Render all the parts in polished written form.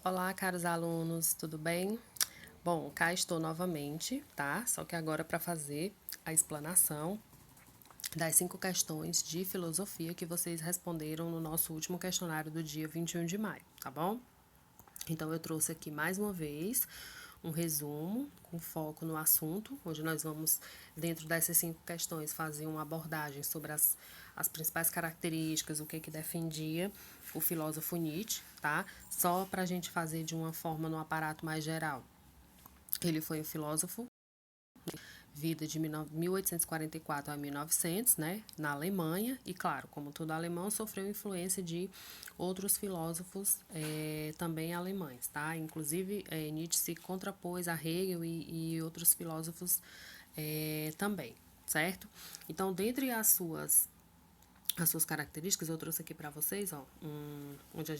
Olá, caros alunos, tudo bem? Bom, cá estou novamente, tá? Só que agora para fazer a explanação das 5 questões de filosofia que vocês responderam no nosso último questionário do dia 21 de maio, tá bom? Então, eu trouxe aqui mais uma vez um resumo com foco no assunto, onde nós vamos, dentro dessas 5 questões, fazer uma abordagem sobre as principais características, o que defendia o filósofo Nietzsche, tá? Só para a gente fazer de uma forma no aparato mais geral. Ele foi um filósofo, vida de 1844 a 1900, né, na Alemanha, e claro, como todo alemão, sofreu influência de outros filósofos também alemães, tá? Inclusive, Nietzsche se contrapôs a Hegel e outros filósofos também, certo? Então, dentre as suas características, eu trouxe aqui para vocês, ó, onde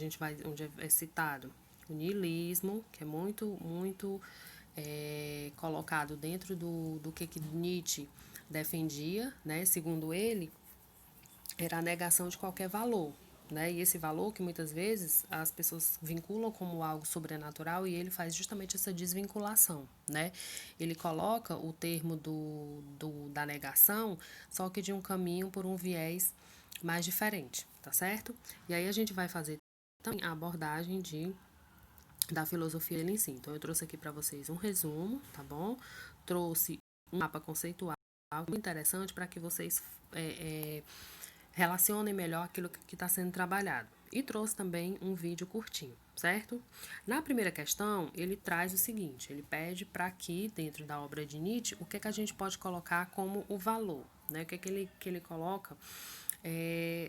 é citado o niilismo, que é muito colocado dentro do que Nietzsche defendia, né? Segundo ele, era a negação de qualquer valor, né? E esse valor que muitas vezes as pessoas vinculam como algo sobrenatural, e ele faz justamente essa desvinculação, né? Ele coloca o termo da negação, só que de um caminho por um viés mais diferente, tá certo? E aí a gente vai fazer também a abordagem da filosofia em si. Então, eu trouxe aqui para vocês um resumo, tá bom? Trouxe um mapa conceitual muito interessante para que vocês relacionem melhor aquilo que está sendo trabalhado. E trouxe também um vídeo curtinho, certo? Na primeira questão, ele traz o seguinte: ele pede para que, dentro da obra de Nietzsche, o que a gente pode colocar como o valor, né? O que ele coloca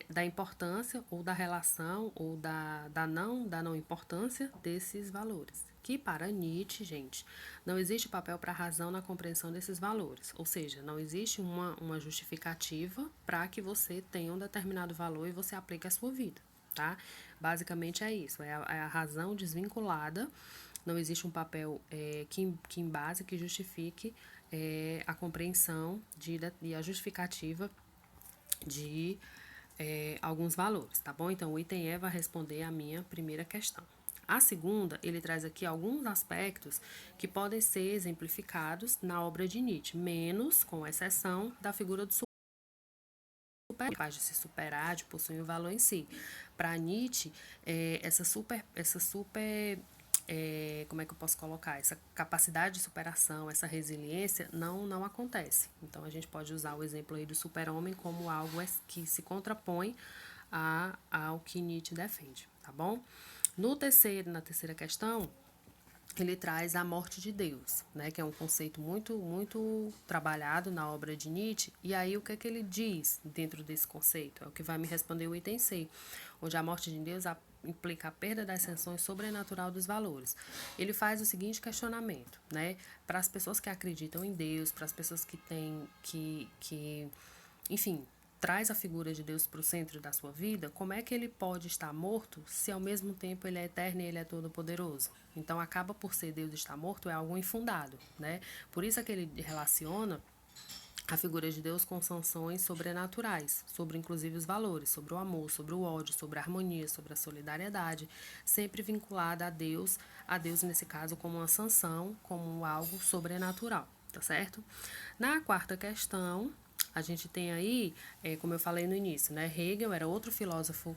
da importância ou da relação ou da não importância desses valores. Que para Nietzsche, gente, não existe papel para a razão na compreensão desses valores. Ou seja, não existe uma justificativa para que você tenha um determinado valor e você aplique a sua vida, tá? Basicamente é isso, é a razão desvinculada. Não existe um papel que embase, que justifique a compreensão e a justificativa de alguns valores, tá bom? Então, o item E vai responder a minha primeira questão. A segunda, ele traz aqui alguns aspectos que podem ser exemplificados na obra de Nietzsche, menos, com exceção, da figura do super, capaz de se superar, de possuir um valor em si. Para Nietzsche, como é que eu posso colocar? Essa capacidade de superação, essa resiliência, não acontece. Então, a gente pode usar o exemplo aí do super-homem como algo que se contrapõe ao que Nietzsche defende, tá bom? Na terceira questão, ele traz a morte de Deus, né, que é um conceito muito trabalhado na obra de Nietzsche. E aí o que ele diz dentro desse conceito? É o que vai me responder o item C, onde a morte de Deus implica a perda das sensações sobrenatural dos valores. Ele faz o seguinte questionamento, né, para as pessoas que acreditam em Deus, para as pessoas que têm enfim, traz a figura de Deus para o centro da sua vida, como é que ele pode estar morto se ao mesmo tempo ele é eterno e ele é todo-poderoso? Então, acaba por ser Deus estar morto é algo infundado, né? Por isso é que ele relaciona a figura de Deus com sanções sobrenaturais, sobre inclusive os valores, sobre o amor, sobre o ódio, sobre a harmonia, sobre a solidariedade, sempre vinculada a Deus nesse caso como uma sanção, como algo sobrenatural, tá certo? Na quarta questão, a gente tem aí, como eu falei no início, né? Hegel era outro filósofo,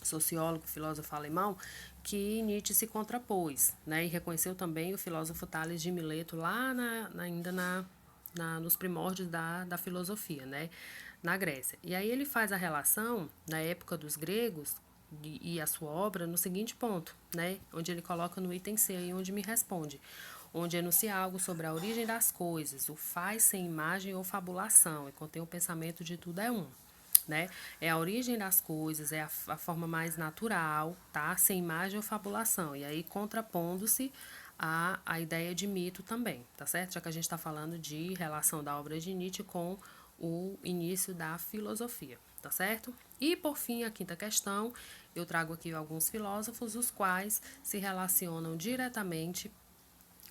sociólogo, filósofo alemão, que Nietzsche se contrapôs, né? E reconheceu também o filósofo Tales de Mileto lá nos primórdios da filosofia, né? Na Grécia. E aí ele faz a relação, na época dos gregos, e a sua obra no seguinte ponto, né? Onde ele coloca no item C, aí onde me responde, onde enuncia algo sobre a origem das coisas, o faz sem imagem ou fabulação, e contém o pensamento de tudo é um, né? É a origem das coisas, é a forma mais natural, tá? Sem imagem ou fabulação, e aí contrapondo-se a ideia de mito também, tá certo? Já que a gente está falando de relação da obra de Nietzsche com o início da filosofia, tá certo? E por fim, a quinta questão, eu trago aqui alguns filósofos, os quais se relacionam diretamente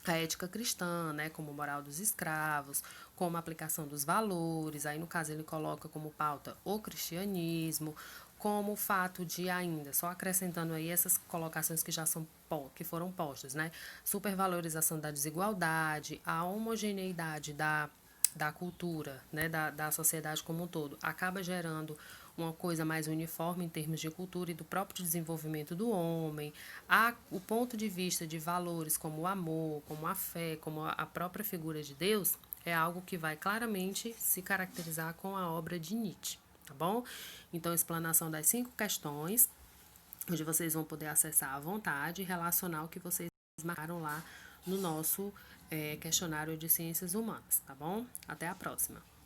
a ética cristã, né, como moral dos escravos, como a aplicação dos valores. Aí, no caso, ele coloca como pauta o cristianismo, como o fato de ainda, só acrescentando aí essas colocações que já são que foram postas, né? Supervalorização da desigualdade, a homogeneidade da cultura, né? Da sociedade como um todo, acaba gerando uma coisa mais uniforme em termos de cultura e do próprio desenvolvimento do homem, o ponto de vista de valores como o amor, como a fé, como a própria figura de Deus, é algo que vai claramente se caracterizar com a obra de Nietzsche, tá bom? Então, explanação das 5 questões, onde vocês vão poder acessar à vontade e relacionar o que vocês marcaram lá no nosso questionário de ciências humanas, tá bom? Até a próxima!